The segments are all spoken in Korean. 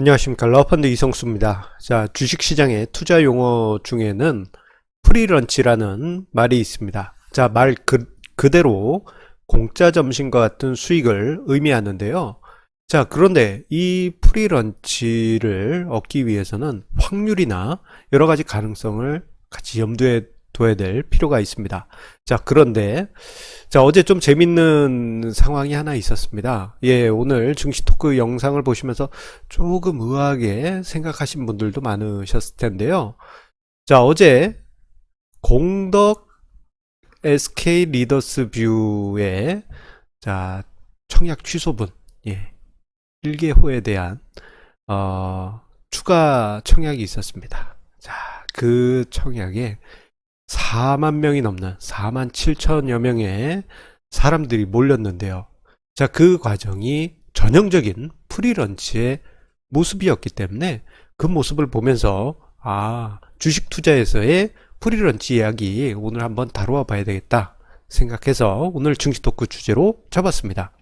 안녕하십니까. 러펀드 이성수입니다. 자, 주식시장의 투자 용어 중에는 프리런치라는 말이 있습니다. 자, 말 그대로 공짜 점심과 같은 수익을 의미하는데요. 자, 그런데 이 프리런치를 얻기 위해서는 확률이나 여러 가지 가능성을 같이 염두에 둬야 될 필요가 있습니다. 자, 그런데 자, 어제 좀 재밌는 상황이 하나 있었습니다. 예, 오늘 증시 토크 영상을 보시면서 조금 의아하게 생각하신 분들도 많으셨을 텐데요. 자, 어제 공덕 SK 리더스 뷰의 자, 청약 취소분, 예, 1개호에 대한 추가 청약이 있었습니다. 자, 그 청약에 4만 명이 넘는 4만 7천여 명의 사람들이 몰렸는데요. 자, 그 과정이 전형적인 프리런치의 모습이었기 때문에 그 모습을 보면서 주식 투자에서의 프리런치 이야기 오늘 한번 다루어 봐야 되겠다 생각해서 오늘 증시 토크 주제로 잡았습니다.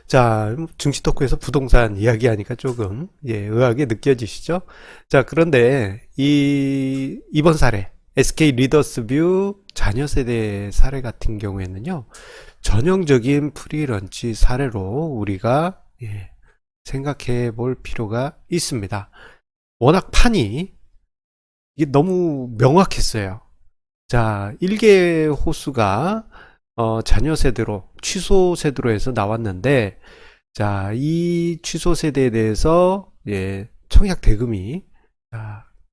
자, 증시 토크에서 부동산 이야기하니까 조금 의아하게 느껴지시죠? 자, 그런데 이번 사례 SK 리더스뷰 자녀 세대 사례 같은 경우에는요, 전형적인 프리런치 사례로 우리가 생각해 볼 필요가 있습니다. 워낙 판이 이게 너무 명확했어요. 자, 1개 호수가 자녀 세대로 취소 세대로 해서 나왔는데, 자, 이 취소 세대에 대해서 청약 대금이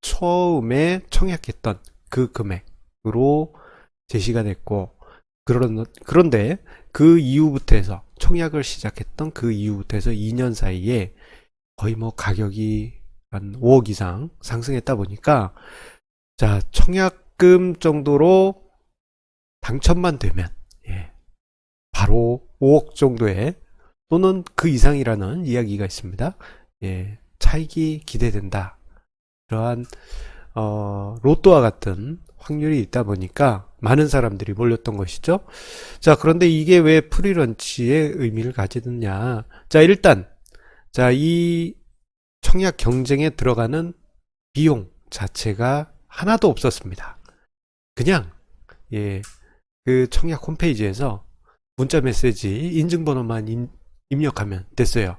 처음에 청약했던 그 금액으로 제시가 됐고, 그런데 그 이후부터 해서 청약을 시작했던 그 이후부터 해서 2년 사이에 거의 뭐 가격이 한 5억 이상 상승했다 보니까, 자, 청약금 정도로 당첨만 되면 바로 5억 정도의 또는 그 이상이라는 이야기가 있습니다. 차익이 기대된다. 그러한 로또와 같은 확률이 있다 보니까 많은 사람들이 몰렸던 것이죠. 자, 그런데 이게 왜 프리런치의 의미를 가지느냐. 자, 일단, 자, 이 청약 경쟁에 들어가는 비용 자체가 하나도 없었습니다. 그냥, 그 청약 홈페이지에서 문자 메시지 인증번호만 입력하면 됐어요.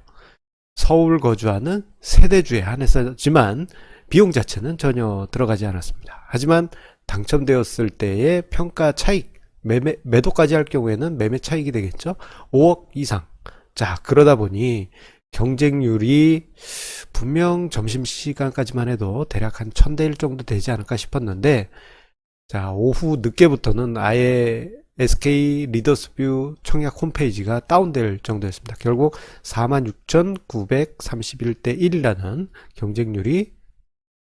서울 거주하는 세대주에 한해서지만 비용 자체는 전혀 들어가지 않았습니다. 하지만 당첨되었을 때의 평가 차익, 매도까지 할 경우에는 매매 차익이 되겠죠. 5억 이상. 자, 그러다 보니 경쟁률이 분명 점심시간까지만 해도 대략 한 1000대 1 정도 되지 않을까 싶었는데, 자, 오후 늦게부터는 아예 SK 리더스뷰 청약 홈페이지가 다운될 정도였습니다. 결국 46,931대 1이라는 경쟁률이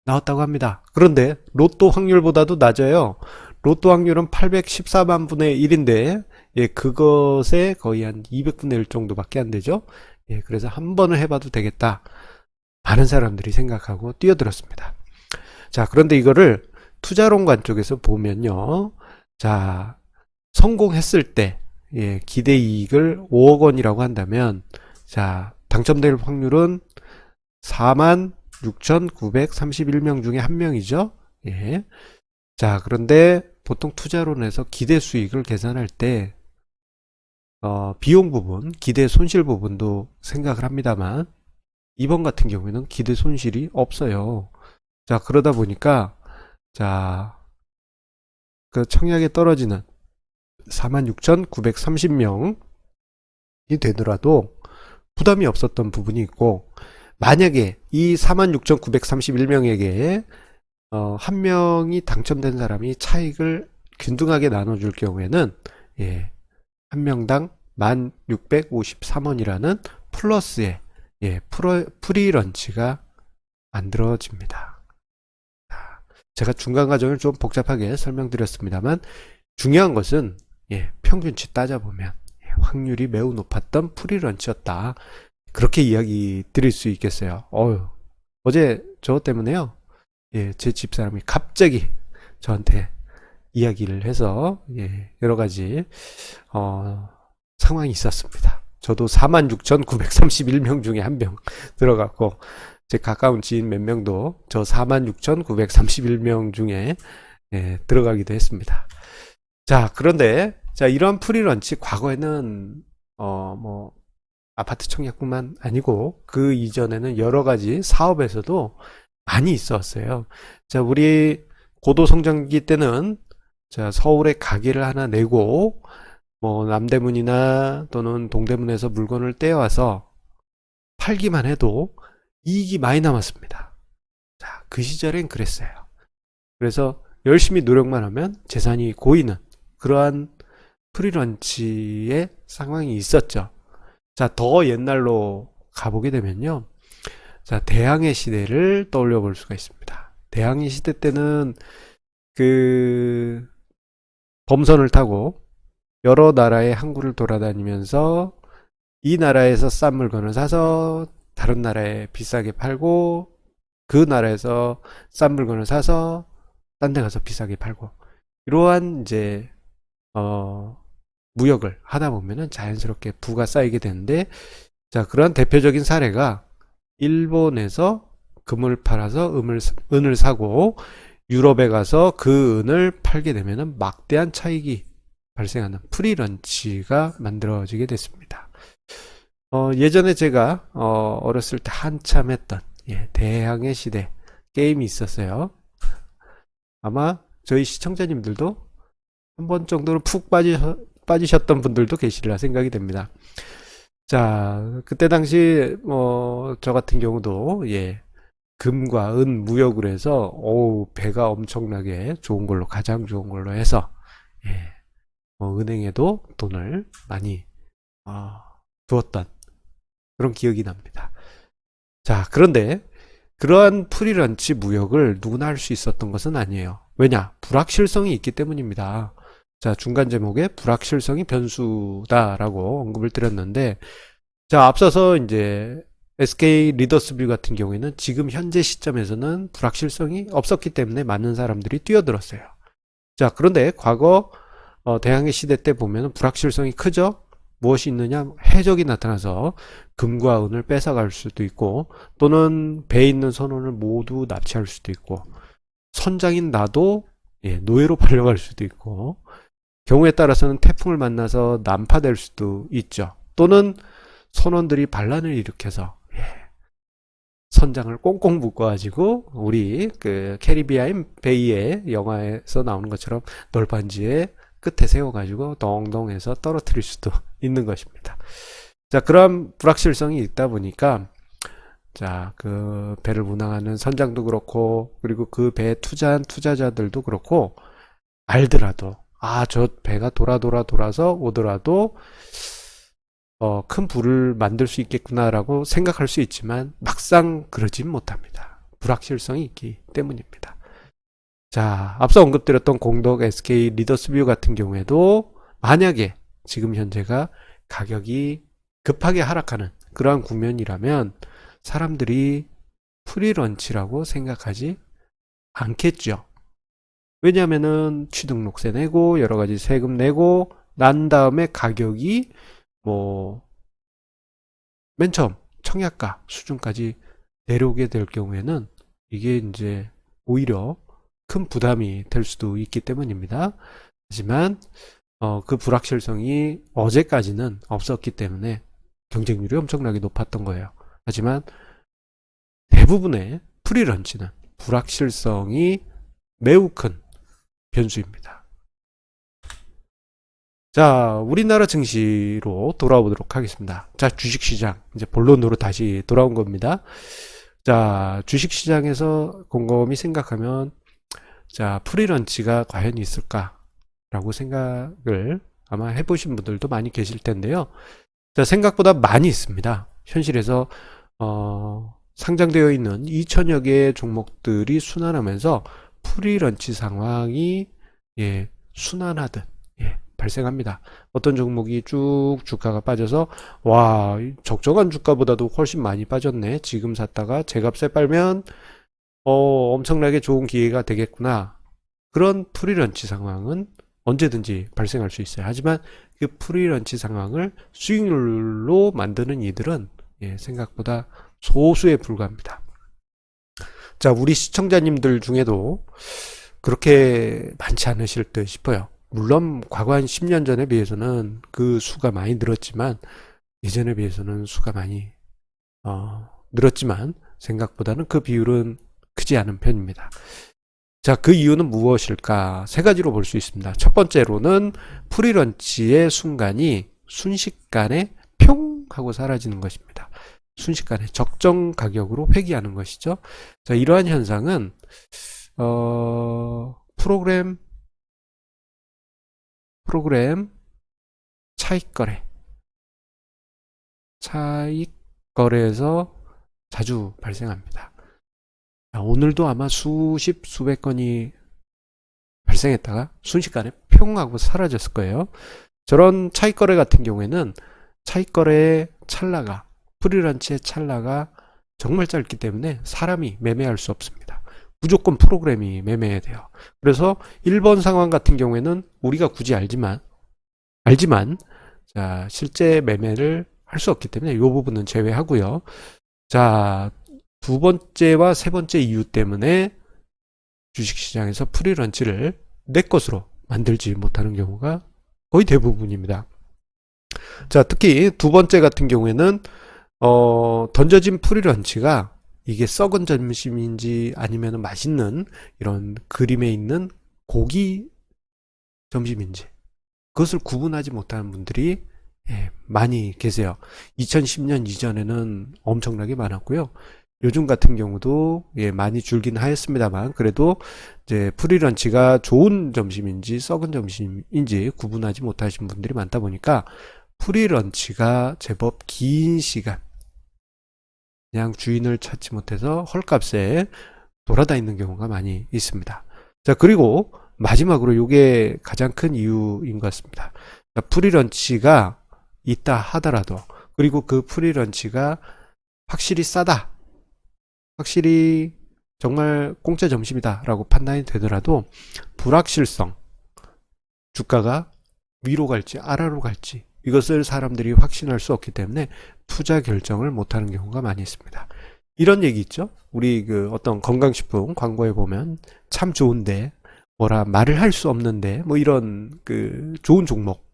나왔다고 합니다. 그런데 로또 확률보다도 낮아요. 로또 확률은 814만 분의 1인데 그것에 거의 한 200분의 1 정도밖에 안 되죠. 그래서 한 번은 해봐도 되겠다. 많은 사람들이 생각하고 뛰어들었습니다. 자, 그런데 이거를 투자론관 쪽에서 보면요. 자, 성공했을 때 기대 이익을 5억 원이라고 한다면, 자, 당첨될 확률은 4만 6,931명 중에 한 명이죠. 자, 그런데 보통 투자론에서 기대 수익을 계산할 때 비용 부분, 기대 손실 부분도 생각을 합니다만, 이번 같은 경우에는 기대 손실이 없어요. 자, 그러다 보니까 자, 그 청약에 떨어지는 46,930명이 되더라도 부담이 없었던 부분이 있고, 만약에 이 46,931명에게 한 명이 당첨된 사람이 차익을 균등하게 나눠줄 경우에는 한 명당 1,653원이라는 플러스의 프리런치가 만들어집니다. 제가 중간 과정을 좀 복잡하게 설명드렸습니다만, 중요한 것은 평균치 따져보면 확률이 매우 높았던 프리런치였다. 그렇게 이야기 드릴 수 있겠어요. 어제 저 때문에요. 제 집사람이 갑자기 저한테 이야기를 해서 여러 가지 상황이 있었습니다. 저도 46,931명 중에 한 명 들어갔고, 제 가까운 지인 몇 명도 저 46,931명 중에 들어가기도 했습니다. 자, 그런데 자, 이런 프리런치 과거에는 뭐 아파트 청약뿐만 아니고 그 이전에는 여러 가지 사업에서도 많이 있었어요. 자, 우리 고도 성장기 때는 자, 서울에 가게를 하나 내고 뭐 남대문이나 또는 동대문에서 물건을 떼어와서 팔기만 해도 이익이 많이 남았습니다. 자, 그 시절엔 그랬어요. 그래서 열심히 노력만 하면 재산이 고이는 그러한 프리런치의 상황이 있었죠. 자, 더 옛날로 가보게 되면요. 자, 대항해 시대를 떠올려 볼 수가 있습니다. 대항해 시대 때는 그 범선을 타고 여러 나라의 항구를 돌아다니면서 이 나라에서 싼 물건을 사서 다른 나라에 비싸게 팔고 그 나라에서 싼 물건을 사서 딴 데 가서 비싸게 팔고 이러한 이제 무역을 하다 보면은 자연스럽게 부가 쌓이게 되는데 자, 그런 대표적인 사례가 일본에서 금을 팔아서 은을 사고 유럽에 가서 그 은을 팔게 되면은 막대한 차익이 발생하는 프리런치가 만들어지게 됐습니다. 예전에 제가 어렸을 때 한참 했던 대항해 시대 게임이 있었어요. 아마 저희 시청자님들도 한 번 정도로 푹 빠지셨던 분들도 계시리라 생각이 됩니다. 자, 그때 당시 저 같은 경우도 금과 은 무역을 해서 배가 엄청나게 좋은 걸로 가장 좋은 걸로 해서 은행에도 돈을 많이 두었던 그런 기억이 납니다. 자, 그런데 그러한 프리런치 무역을 누구나 할 수 있었던 것은 아니에요. 왜냐? 불확실성이 있기 때문입니다. 자, 중간 제목에 불확실성이 변수다라고 언급을 드렸는데, 자, 앞서서 이제 SK 리더스뷰 같은 경우에는 지금 현재 시점에서는 불확실성이 없었기 때문에 많은 사람들이 뛰어들었어요. 자, 그런데 과거 대항해 시대 때 보면 불확실성이 크죠? 무엇이 있느냐? 해적이 나타나서 금과 은을 뺏어갈 수도 있고 또는 배에 있는 선원을 모두 납치할 수도 있고 선장인 나도 노예로 팔려갈 수도 있고 경우에 따라서는 태풍을 만나서 난파될 수도 있죠. 또는 선원들이 반란을 일으켜서 선장을 꽁꽁 묶어가지고 우리 그 캐리비안 베이의 영화에서 나오는 것처럼 널판지에 끝에 세워가지고 덩덩해서 떨어뜨릴 수도 있는 것입니다. 자, 그런 불확실성이 있다 보니까 자, 그 배를 운항하는 선장도 그렇고 그리고 그 배에 투자한 투자자들도 그렇고 알더라도 저 배가 돌아서 오더라도 큰 부를 만들 수 있겠구나라고 생각할 수 있지만 막상 그러진 못합니다. 불확실성이 있기 때문입니다. 자, 앞서 언급드렸던 공덕 SK 리더스뷰 같은 경우에도 만약에 지금 현재가 가격이 급하게 하락하는 그러한 국면이라면 사람들이 프리런치라고 생각하지 않겠죠. 왜냐하면은 취등록세 내고 여러 가지 세금 내고 난 다음에 가격이 맨 처음 청약가 수준까지 내려오게 될 경우에는 이게 이제 오히려 큰 부담이 될 수도 있기 때문입니다. 하지만 그 불확실성이 어제까지는 없었기 때문에 경쟁률이 엄청나게 높았던 거예요. 하지만 대부분의 프리런치는 불확실성이 매우 큰 변수입니다. 자, 우리나라 증시로 돌아오도록 하겠습니다. 자, 주식시장 이제 본론으로 다시 돌아온 겁니다. 자, 주식시장에서 곰곰이 생각하면 자, 프리런치가 과연 있을까라고 생각을 아마 해보신 분들도 많이 계실 텐데요. 자, 생각보다 많이 있습니다. 현실에서 상장되어 있는 2천여 개의 종목들이 순환하면서 프리런치 상황이 순환하듯 발생합니다. 어떤 종목이 쭉 주가가 빠져서 와, 적정한 주가보다도 훨씬 많이 빠졌네. 지금 샀다가 제값에 팔면 엄청나게 좋은 기회가 되겠구나. 그런 프리런치 상황은 언제든지 발생할 수 있어요. 하지만 그 프리런치 상황을 수익률로 만드는 이들은 생각보다 소수에 불과합니다. 자, 우리 시청자님들 중에도 그렇게 많지 않으실 듯 싶어요. 물론 과거 한 10년 전에 비해서는 그 수가 많이 늘었지만, 예전에 비해서는 수가 많이 늘었지만 생각보다는 그 비율은 크지 않은 편입니다. 자, 그 이유는 무엇일까? 세 가지로 볼 수 있습니다. 첫 번째로는 프리런치의 순간이 순식간에 평 하고 사라지는 것입니다. 순식간에 적정 가격으로 회귀하는 것이죠. 자, 이러한 현상은 프로그램 차익 거래에서 자주 발생합니다. 자, 오늘도 아마 수백 건이 발생했다가 순식간에 평 하고 사라졌을 거예요. 저런 차익 거래 같은 경우에는 차익 거래의 찰나가, 프리런치의 찰나가 정말 짧기 때문에 사람이 매매할 수 없습니다. 무조건 프로그램이 매매해야 돼요. 그래서 1번 상황 같은 경우에는 우리가 굳이 알지만 자, 실제 매매를 할 수 없기 때문에 이 부분은 제외하고요. 자, 두 번째와 세 번째 이유 때문에 주식시장에서 프리런치를 내 것으로 만들지 못하는 경우가 거의 대부분입니다. 자, 특히 두 번째 같은 경우에는 던져진 프리런치가 이게 썩은 점심인지 아니면 맛있는 이런 그림에 있는 고기 점심인지 그것을 구분하지 못하는 분들이 많이 계세요. 2010년 이전에는 엄청나게 많았고요. 요즘 같은 경우도 많이 줄긴 하였습니다만 그래도 이제 프리런치가 좋은 점심인지 썩은 점심인지 구분하지 못하신 분들이 많다 보니까 프리런치가 제법 긴 시간 그냥 주인을 찾지 못해서 헐값에 돌아다니는 경우가 많이 있습니다. 자, 그리고 마지막으로 이게 가장 큰 이유인 것 같습니다. 자, 프리런치가 있다 하더라도 그리고 그 프리런치가 확실히 싸다, 확실히 정말 공짜 점심이다 라고 판단이 되더라도 불확실성, 주가가 위로 갈지 아래로 갈지 이것을 사람들이 확신할 수 없기 때문에 투자 결정을 못하는 경우가 많이 있습니다. 이런 얘기 있죠. 우리 그 어떤 건강식품 광고에 보면 참 좋은데 뭐라 말을 할 수 없는데 뭐 이런 그 좋은 종목,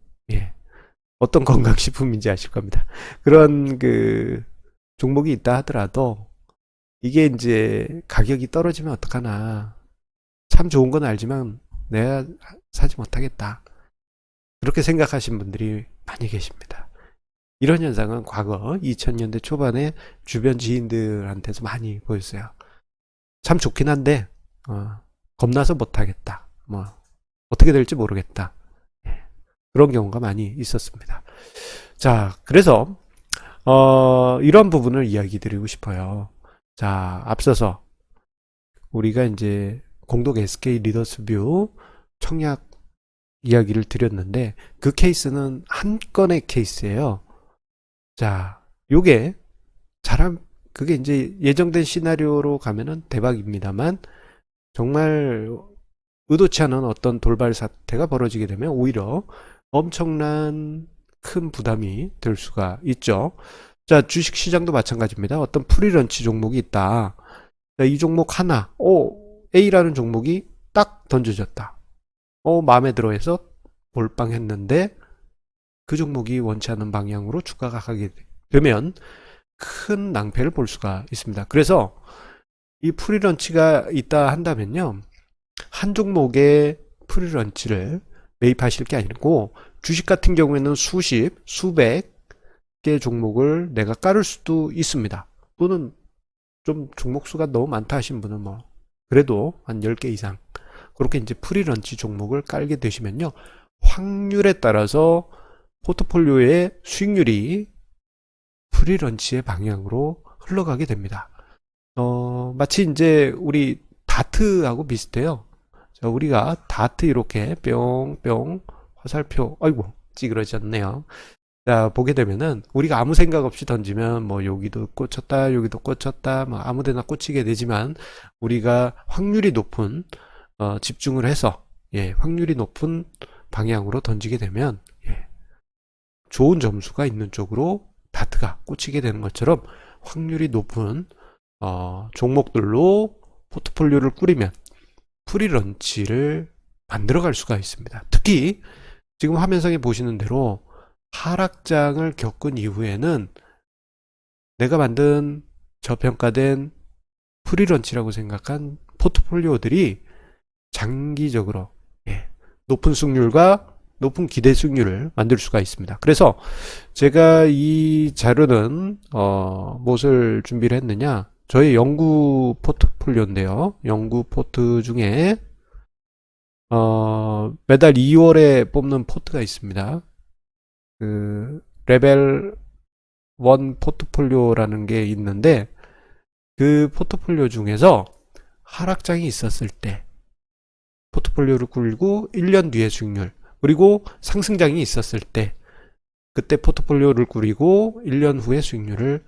어떤 건강식품인지 아실 겁니다. 그런 그 종목이 있다 하더라도 이게 이제 가격이 떨어지면 어떡하나, 참 좋은 건 알지만 내가 사지 못하겠다, 그렇게 생각하신 분들이 많이 계십니다. 이런 현상은 과거 2000년대 초반에 주변 지인들한테서 많이 보였어요. 참 좋긴 한데 겁나서 못하겠다, 뭐 어떻게 될지 모르겠다, 그런 경우가 많이 있었습니다. 자, 그래서 이런 부분을 이야기 드리고 싶어요. 자, 앞서서 우리가 이제 공동 SK 리더스 뷰 청약 이야기를 드렸는데 그 케이스는 한 건의 케이스예요. 자, 요게 그게 이제 예정된 시나리오로 가면은 대박입니다만 정말 의도치 않은 어떤 돌발 사태가 벌어지게 되면 오히려 엄청난 큰 부담이 될 수가 있죠. 자, 주식시장도 마찬가지입니다. 어떤 프리런치 종목이 있다. 자, 이 종목 하나, A라는 종목이 딱 던져졌다. 마음에 들어 해서 몰빵했는데 그 종목이 원치 않는 방향으로 주가가 가게 되면 큰 낭패를 볼 수가 있습니다. 그래서 이 프리런치가 있다 한다면요, 한 종목의 프리런치를 매입하실 게 아니고 주식 같은 경우에는 수십, 수백 개 종목을 내가 깔을 수도 있습니다. 또는 좀 종목 수가 너무 많다 하신 분은 뭐 그래도 한 10개 이상 그렇게 이제 프리런치 종목을 깔게 되시면요, 확률에 따라서 포트폴리오의 수익률이 프리런치의 방향으로 흘러가게 됩니다. 마치 이제 우리 다트하고 비슷해요. 자, 우리가 다트 이렇게 뿅뿅 화살표, 아이고 찌그러졌네요. 자, 보게 되면은 우리가 아무 생각 없이 던지면 뭐 여기도 꽂혔다 여기도 꽂혔다 뭐 아무데나 꽂히게 되지만 우리가 확률이 높은 집중을 해서 확률이 높은 방향으로 던지게 되면 좋은 점수가 있는 쪽으로 다트가 꽂히게 되는 것처럼 확률이 높은 종목들로 포트폴리오를 꾸리면 프리런치를 만들어갈 수가 있습니다. 특히 지금 화면상에 보시는 대로 하락장을 겪은 이후에는 내가 만든 저평가된 프리런치라고 생각한 포트폴리오들이 장기적으로 높은 수익률과 높은 기대 수익률을 만들 수가 있습니다. 그래서 제가 이 자료는 무엇을 준비를 했느냐, 저의 연구 포트폴리오인데요. 연구 포트 중에 매달 2월에 뽑는 포트가 있습니다. 그 레벨 1 포트폴리오라는 게 있는데, 그 포트폴리오 중에서 하락장이 있었을 때 포트폴리오를 굴리고 1년 뒤의 수익률, 그리고 상승장이 있었을 때 그때 포트폴리오를 꾸리고 1년 후의 수익률을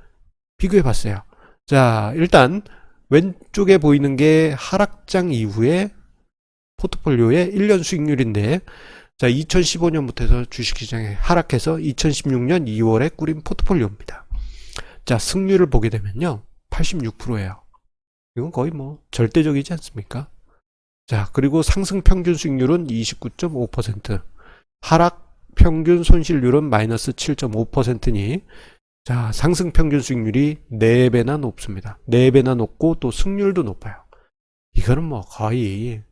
비교해 봤어요. 자, 일단 왼쪽에 보이는 게 하락장 이후에 포트폴리오의 1년 수익률인데, 자, 2015년부터 해서 주식시장에 하락해서 2016년 2월에 꾸린 포트폴리오입니다. 자, 승률을 보게 되면요, 86%예요. 이건 거의 뭐 절대적이지 않습니까? 자, 그리고 상승 평균 수익률은 29.5%, 하락 평균 손실률은 마이너스 7.5%니, 자, 상승 평균 수익률이 4배나 높습니다. 4배나 높고 또 승률도 높아요. 이거는 뭐 거의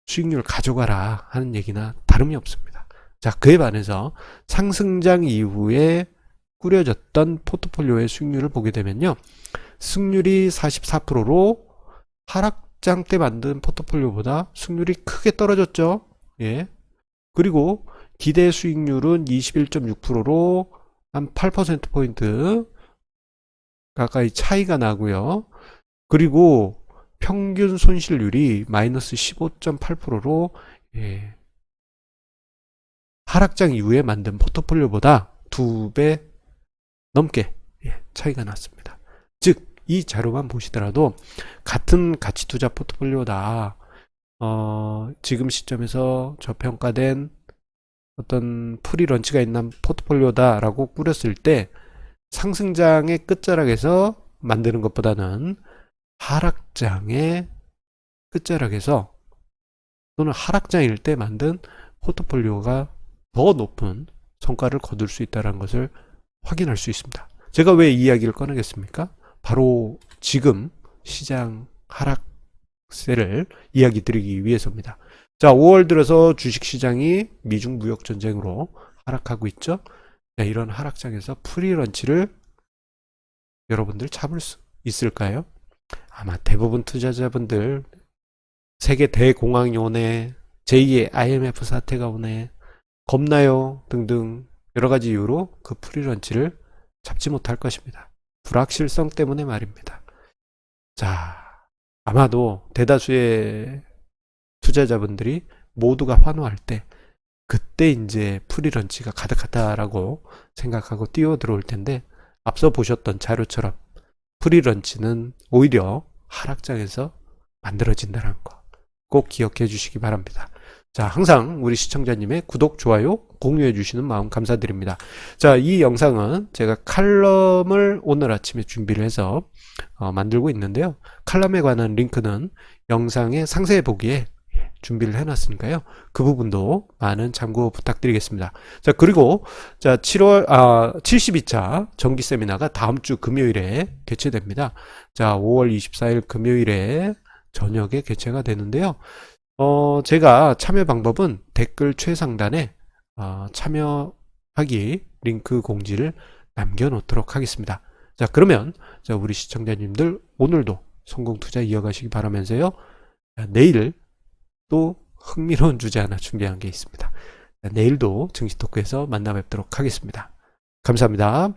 수익률 가져가라 하는 얘기나 다름이 없습니다. 자, 그에 반해서 상승장 이후에 꾸려졌던 포트폴리오의 수익률을 보게 되면요, 승률이 44%로 하락장 때 만든 포트폴리오보다 승률이 크게 떨어졌죠. 그리고 기대 수익률은 21.6%로 한 8%포인트 가까이 차이가 나고요. 그리고 평균 손실률이 마이너스 15.8%로 하락장 이후에 만든 포트폴리오보다 2배 넘게 차이가 났습니다. 즉, 이 자료만 보시더라도 같은 가치 투자 포트폴리오다, 지금 시점에서 저평가된 어떤 프리런치가 있는 포트폴리오다 라고 꾸렸을 때 상승장의 끝자락에서 만드는 것보다는 하락장의 끝자락에서 또는 하락장일 때 만든 포트폴리오가 더 높은 성과를 거둘 수 있다는 것을 확인할 수 있습니다. 제가 왜 이 이야기를 꺼내겠습니까? 바로 지금 시장 하락세를 이야기 드리기 위해서입니다. 자, 5월 들어서 주식시장이 미중 무역전쟁으로 하락하고 있죠. 자, 이런 하락장에서 프리런치를 여러분들 잡을 수 있을까요? 아마 대부분 투자자분들 세계 대공황이 오네, 제2의 IMF 사태가 오네, 겁나요 등등 여러가지 이유로 그 프리런치를 잡지 못할 것입니다. 불확실성 때문에 말입니다. 자, 아마도 대다수의 투자자분들이 모두가 환호할 때, 그때 이제 프리런치가 가득하다라고 생각하고 뛰어 들어올 텐데, 앞서 보셨던 자료처럼 프리런치는 오히려 하락장에서 만들어진다는 거 꼭 기억해 주시기 바랍니다. 자, 항상 우리 시청자님의 구독, 좋아요, 공유해 주시는 마음 감사드립니다. 자, 이 영상은 제가 칼럼을 오늘 아침에 준비를 해서 만들고 있는데요. 칼럼에 관한 링크는 영상의 상세 보기에 준비를 해놨으니까요. 그 부분도 많은 참고 부탁드리겠습니다. 자, 그리고 자, 72차 정기 세미나가 다음 주 금요일에 개최됩니다. 자, 5월 24일 금요일에 저녁에 개최가 되는데요. 제가 참여 방법은 댓글 최상단에 참여하기 링크 공지를 남겨놓도록 하겠습니다. 자, 그러면 자, 우리 시청자님들 오늘도 성공 투자 이어가시기 바라면서요. 자, 내일 또 흥미로운 주제 하나 준비한 게 있습니다. 자, 내일도 증시 토크에서 만나 뵙도록 하겠습니다. 감사합니다.